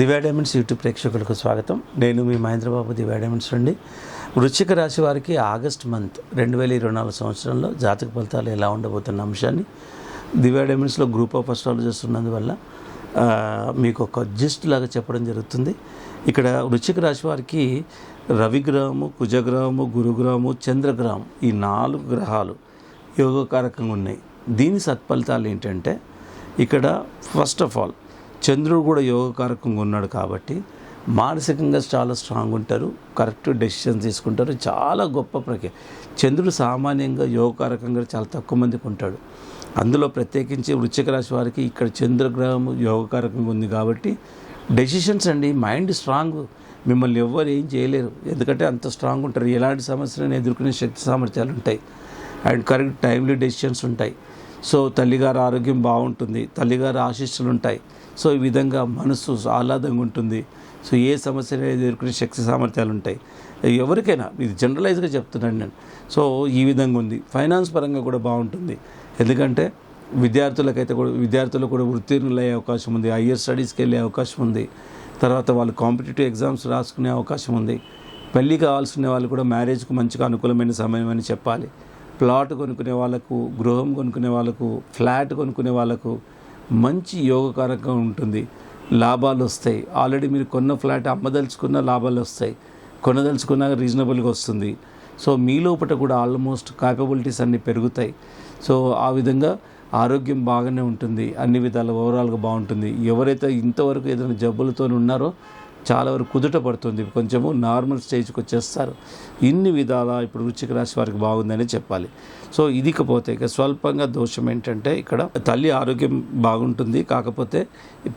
దివ్య diamonds YouTube ప్రేక్షకులకు స్వాగతం. నేను మీ మహేంద్రబాబు, దివ్య డైమండ్స్ నుండి. వృశ్చిక రాశి వారికి ఆగస్ట్ మంత్ 2024 సంవత్సరంలో జాతక ఫలితాలు ఎలా ఉండబోతున్న అంశాన్ని దివ్య డైమండ్స్లో గ్రూప్ ఆఫ్ అస్ట్రాలజర్స్ ఉన్నందువల్ల మీకు ఒక జిస్ట్ లాగా చెప్పడం జరుగుతుంది. ఇక్కడ వృశ్చిక రాశి వారికి రవిగ్రహము, కుజగ్రహము, గురుగ్రహము, చంద్రగ్రహం ఈ 4 గ్రహాలు యోగకారకంగా ఉన్నాయి. దీని సత్ఫలితాలు ఏంటంటే ఇక్కడ ఫస్ట్ ఆఫ్ ఆల్ చంద్రుడు కూడా యోగకారకంగా ఉన్నాడు కాబట్టి మానసికంగా చాలా స్ట్రాంగ్ ఉంటారు, కరెక్ట్ డెసిషన్స్ తీసుకుంటారు. చాలా గొప్ప ప్రక్రియ. చంద్రుడు సామాన్యంగా యోగకారకంగా చాలా తక్కువ మందికి ఉంటాడు. అందులో ప్రత్యేకించి వృశ్చిక రాశి వారికి ఇక్కడ చంద్రగ్రహం యోగకారకంగా ఉంది కాబట్టి డెసిషన్స్ అండి, మైండ్ స్ట్రాంగ్, మిమ్మల్ని ఎవ్వరు ఏం చేయలేరు. ఎందుకంటే అంత స్ట్రాంగ్ ఉంటారు. ఎలాంటి సమస్యలను ఎదుర్కొనే శక్తి సామర్థ్యాలు ఉంటాయి అండ్ కరెక్ట్ టైమ్లీ డెసిషన్స్ ఉంటాయి. సో తల్లిగారి ఆరోగ్యం బాగుంటుంది, తల్లిగారి ఆశీస్సులు ఉంటాయి. సో ఈ విధంగా మనసు ఆహ్లాదంగా ఉంటుంది. సో ఏ సమస్యను ఎదుర్కొనే శక్తి సామర్థ్యాలు ఉంటాయి ఎవరికైనా. ఇది జనరలైజ్గా చెప్తున్నాను నేను. సో ఈ విధంగా ఉంది. ఫైనాన్స్ పరంగా కూడా బాగుంటుంది. ఎందుకంటే విద్యార్థులకు కూడా ఉత్తీర్ణులు అయ్యే అవకాశం ఉంది, హయ్యర్ స్టడీస్కి వెళ్ళే అవకాశం ఉంది. తర్వాత వాళ్ళు కాంపిటేటివ్ ఎగ్జామ్స్ రాసుకునే అవకాశం ఉంది. పెళ్ళి కావాల్సిన వాళ్ళు కూడా మ్యారేజ్కు మంచిగా అనుకూలమైన సమయం అని చెప్పాలి. ప్లాట్ కొనుక్కునే వాళ్ళకు, గృహం కొనుక్కునే వాళ్ళకు, ఫ్లాట్ కొనుక్కునే వాళ్ళకు మంచి యోగకారకంగా ఉంటుంది. లాభాలు వస్తాయి. ఆల్రెడీ మీరు కొన్న ఫ్లాట్ అమ్మదలుచుకున్న లాభాలు వస్తాయి, కొనదలుచుకున్న రీజనబుల్గా వస్తుంది. సో మీ లోపల కూడా ఆల్మోస్ట్ క్యాపబిలిటీస్ అన్నీ పెరుగుతాయి. సో ఆ విధంగా ఆరోగ్యం బాగానే ఉంటుంది. అన్ని విధాలు ఓవరాల్గా బాగుంటుంది. ఎవరైతే ఇంతవరకు ఏదైనా జబ్బులతో ఉన్నారో చాలా వరకు కుదుట పడుతుంది, కొంచెము నార్మల్ స్టేజ్కి వచ్చేస్తారు. ఇన్ని విధాల ఇప్పుడు వృశ్చిక రాశి వారికి బాగుందని చెప్పాలి. సో ఇదికపోతే ఇక స్వల్పంగా దోషం ఏంటంటే ఇక్కడ తల్లి ఆరోగ్యం బాగుంటుంది. కాకపోతే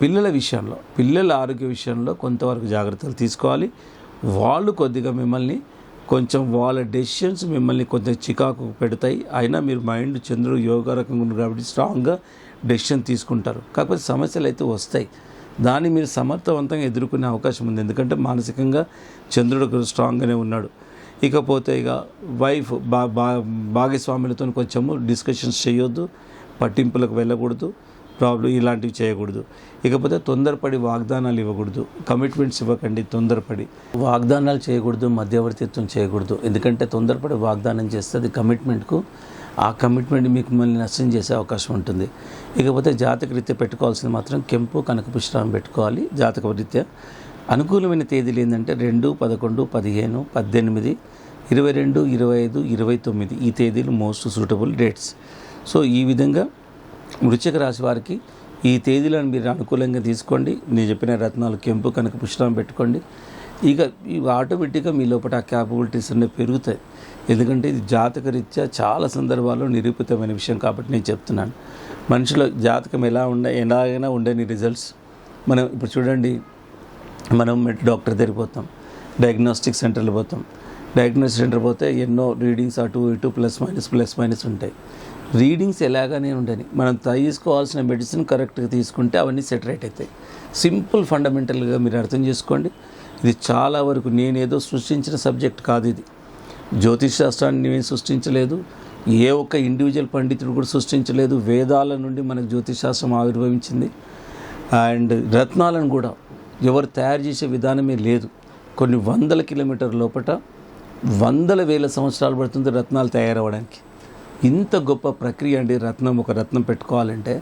పిల్లల ఆరోగ్య విషయంలో కొంతవరకు జాగ్రత్తలు తీసుకోవాలి. వాళ్ళు కొద్దిగా మిమ్మల్ని కొంచెం వాళ్ళ డెసిషన్స్ మిమ్మల్ని కొంచెం చికాకు పెడతాయి. అయినా మీరు మైండ్ చంద్రుడు యోగరకంగా ఉంది కాబట్టి స్ట్రాంగ్గా డెసిషన్ తీసుకుంటారు. కాకపోతే సమస్యలు అయితే వస్తాయి. దాన్ని మీరు సమర్థవంతంగా ఎదుర్కొనే అవకాశం ఉంది. ఎందుకంటే మానసికంగా చంద్రుడు స్ట్రాంగ్గానే ఉన్నాడు. ఇకపోతే ఇక వైఫ్ భాగస్వాములతో కొంచెము డిస్కషన్స్ చేయొద్దు, పట్టింపులకు వెళ్ళకూడదు, ప్రాబ్లం ఇలాంటివి చేయకూడదు. ఇకపోతే తొందరపడి వాగ్దానాలు ఇవ్వకూడదు, కమిట్మెంట్స్ ఇవ్వకండి. తొందరపడి వాగ్దానాలు చేయకూడదు, మధ్యవర్తిత్వం చేయకూడదు. ఎందుకంటే తొందరపడి వాగ్దానం చేస్తే అది కమిట్మెంట్కు, ఆ కమిట్మెంట్ మీకు మిమ్మల్ని నష్టం చేసే అవకాశం ఉంటుంది. ఇకపోతే జాతక రీత్యా పెట్టుకోవాల్సింది మాత్రం కెంపు, కనకపుష్పం పెట్టుకోవాలి. జాతక రీత్యా అనుకూలమైన తేదీలు ఏంటంటే 2, 11, 15, 18, 22, 25, 29 ఈ తేదీలు మోస్ట్ సూటబుల్ డేట్స్. సో ఈ విధంగా వృశ్చిక రాశి వారికి ఈ తేదీలను మీరు అనుకూలంగా తీసుకోండి. నేను చెప్పిన రత్నాలు కెంపు, కనకపుష్పం పెట్టుకోండి. ఇక ఆటోమేటిక్గా మీ లోపల ఆ క్యాపబిలిటీస్ అనేవి పెరుగుతాయి. ఎందుకంటే ఇది జాతక రీత్యా చాలా సందర్భాల్లో నిరూపితమైన విషయం కాబట్టి నేను చెప్తున్నాను. మనిషిలో జాతకం ఎలాగైనా ఉండని రిజల్ట్స్. మనం ఇప్పుడు చూడండి, మనం డాక్టర్ దగ్గరికి పోతాం, డయాగ్నోస్టిక్ సెంటర్లు పోతాం. డయాగ్నోస్టిక్ సెంటర్ పోతే ఎన్నో రీడింగ్స్ అటు ఇటు ప్లస్ మైనస్ ఉంటాయి. రీడింగ్స్ ఎలాగానే ఉండని మనం తీసుకోవాల్సిన మెడిసిన్ కరెక్ట్గా తీసుకుంటే అవన్నీ సెటరేట్ అవుతాయి. సింపుల్ ఫండమెంటల్గా మీరు అర్థం చేసుకోండి. ఇది చాలా వరకు నేనేదో సృష్టించిన సబ్జెక్ట్ కాదు. ఇది జ్యోతిష్ శాస్త్రాన్ని నేను సృష్టించలేదు, ఏ ఒక్క ఇండివిజువల్ పండితుడు కూడా సృష్టించలేదు. వేదాల నుండి మనకు జ్యోతిష్ శాస్త్రం ఆవిర్భవించింది. అండ్ రత్నాలను కూడా ఎవరు తయారు చేసే విధానమే లేదు. కొన్ని వందల కిలోమీటర్ల లోపల వందల వేల సంవత్సరాలు పడుతుంది రత్నాలు తయారవ్వడానికి. ఇంత గొప్ప ప్రక్రియ అండి ఒక రత్నం పెట్టుకోవాలంటే.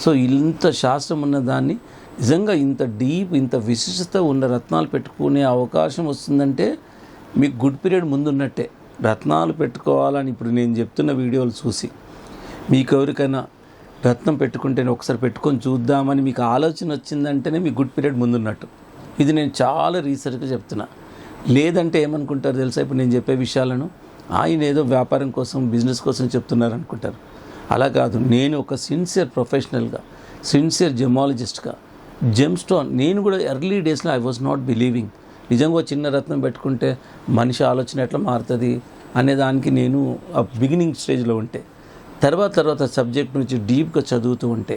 సో ఇంత శాస్త్రం ఉన్న దాన్ని నిజంగా ఇంత డీప్, ఇంత విశిష్టత ఉన్న రత్నాలు పెట్టుకునే అవకాశం వస్తుందంటే మీకు గుడ్ పీరియడ్ ముందున్నట్టే. రత్నాలు పెట్టుకోవాలని ఇప్పుడు నేను చెప్తున్న వీడియోలు చూసి మీకు ఎవరికైనా రత్నం పెట్టుకుంటే ఒకసారి పెట్టుకొని చూద్దామని మీకు ఆలోచన వచ్చిందంటేనే మీకు గుడ్ పీరియడ్ ముందున్నట్టు. ఇది నేను చాలా రీసెర్చ్గా చెప్తున్నా. లేదంటే ఏమనుకుంటారు తెలుసా, ఇప్పుడు నేను చెప్పే విషయాలను ఆయన ఏదో వ్యాపారం కోసం, బిజినెస్ కోసం చెప్తున్నారు అనుకుంటారు. అలా కాదు. నేను ఒక సిన్సియర్ ప్రొఫెషనల్గా, సిన్సియర్ జెమాలజిస్ట్గా, జెమ్ స్టోన్ నేను కూడా ఎర్లీ డేస్లో ఐ వాజ్ నాట్ బిలీవింగ్. నిజంగా చిన్న రత్నం పెట్టుకుంటే మనిషి ఆలోచన ఎట్లా మారుతుంది అనేదానికి నేను ఆ బిగినింగ్ స్టేజ్లో ఉంటే, తర్వాత సబ్జెక్ట్ నుంచి డీప్గా చదువుతూ ఉంటే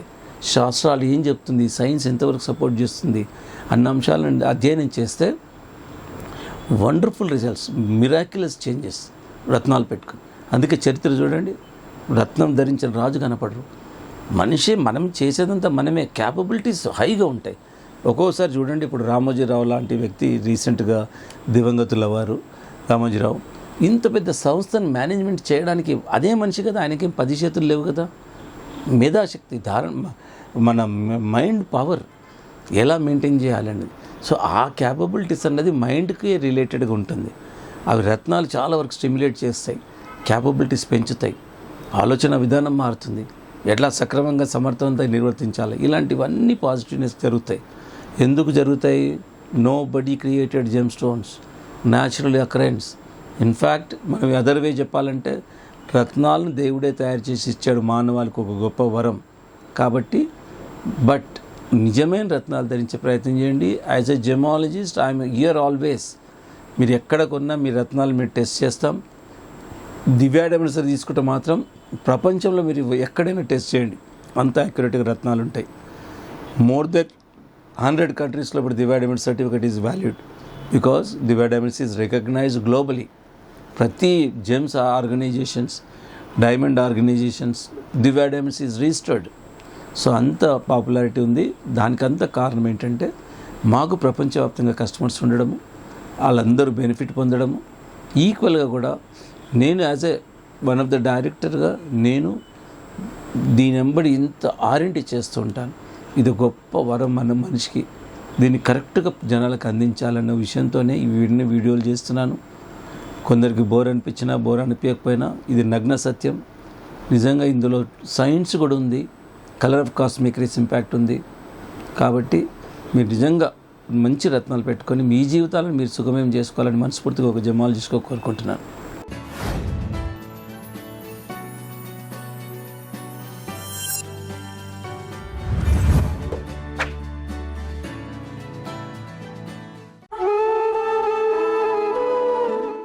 శాస్త్రాలు ఏం చెప్తుంది, సైన్స్ ఎంతవరకు సపోర్ట్ చేస్తుంది అన్న అంశాలను అధ్యయనం చేస్తే వండర్ఫుల్ రిజల్ట్స్, మిరాక్యులస్ చేంజెస్ రత్నాలు పెట్టుకుని. అందుకే చరిత్ర చూడండి, రత్నం ధరించిన రాజు కనపడరు. మనం చేసేదంతా మనమే. క్యాపబిలిటీస్ హైగా ఉంటాయి. ఒక్కోసారి చూడండి, ఇప్పుడు రామోజీరావు లాంటి వ్యక్తి రీసెంట్గా దివంగతుల వారు రామోజీరావు ఇంత పెద్ద సంస్థను మేనేజ్మెంట్ చేయడానికి అదే మనిషి కదా, ఆయనకేం 10 చేతులు లేవు కదా. మేధాశక్తి మన మైండ్ పవర్ ఎలా మెయింటైన్ చేయాలనేది. సో ఆ క్యాపబిలిటీస్ అన్నది మైండ్కి రిలేటెడ్గా ఉంటుంది. అవి రత్నాలు చాలా వరకు స్టిమ్యులేట్ చేస్తాయి, క్యాపబిలిటీస్ పెంచుతాయి, ఆలోచన విధానం మారుతుంది, ఎట్లా సక్రమంగా సమర్థవంతంగా నిర్వర్తించాలి, ఇలాంటివన్నీ పాజిటివ్నెస్ జరుగుతాయి. ఎందుకు జరుగుతాయి? Nobody created gem stones, natural occurrence. In fact మనం అదర్ వే చెప్పాలంటే రత్నాలను దేవుడే తయారు చేసి ఇచ్చాడు మానవాళికి, ఒక గొప్ప వరం. కాబట్టి బట్ నిజమైన రత్నాలు ధరించే ప్రయత్నం చేయండి. As a gemmologist I'm here always. మీరు ఎక్కడ కొన్నా మీ రత్నాలు మీరు టెస్ట్ చేస్తాం. దివ్య డైమండ్స్ తీసుకుంటే మాత్రం ప్రపంచంలో మీరు ఎక్కడైనా టెస్ట్ చేయండి, అంత యాక్యురేట్గా రత్నాలు ఉంటాయి. మోర్ దెన్ 100 కంట్రీస్లో ఇప్పుడు Divya diamond certificate is valued because Divya diamonds is recognised globally. ప్రతి gems organisations, diamond organisations, Divya diamonds is registered. So అంత పాపులారిటీ ఉంది. దానికంత కారణం ఏంటంటే మాకు ప్రపంచవ్యాప్తంగా కస్టమర్స్ ఉండడము, వాళ్ళందరూ బెనిఫిట్ పొందడము. ఈక్వల్గా కూడా నేను as a one of the డైరెక్టర్గా నేను దీని వెంబడి ఇంత ఆర్ఎంటీ చేస్తూ ఉంటాను. ఇది గొప్ప వరం మన మనిషికి. దీన్ని కరెక్ట్గా జనాలకు అందించాలన్న విషయంతోనే వీడిని వీడియోలు చేస్తున్నాను. కొందరికి బోర్ అనిపించినా బోర్ అనిపించకపోయినా ఇది నగ్న సత్యం. నిజంగా ఇందులో సైన్స్ కూడా ఉంది, colour of cosmic race impact ఉంది. కాబట్టి మీరు నిజంగా మంచి రత్నాలు పెట్టుకొని మీ జీవితాలను మీరు సుఖమయం చేసుకోవాలని మనస్ఫూర్తిగా ఒక జెమాలజిస్ట్గా కోరుకుంటున్నాను.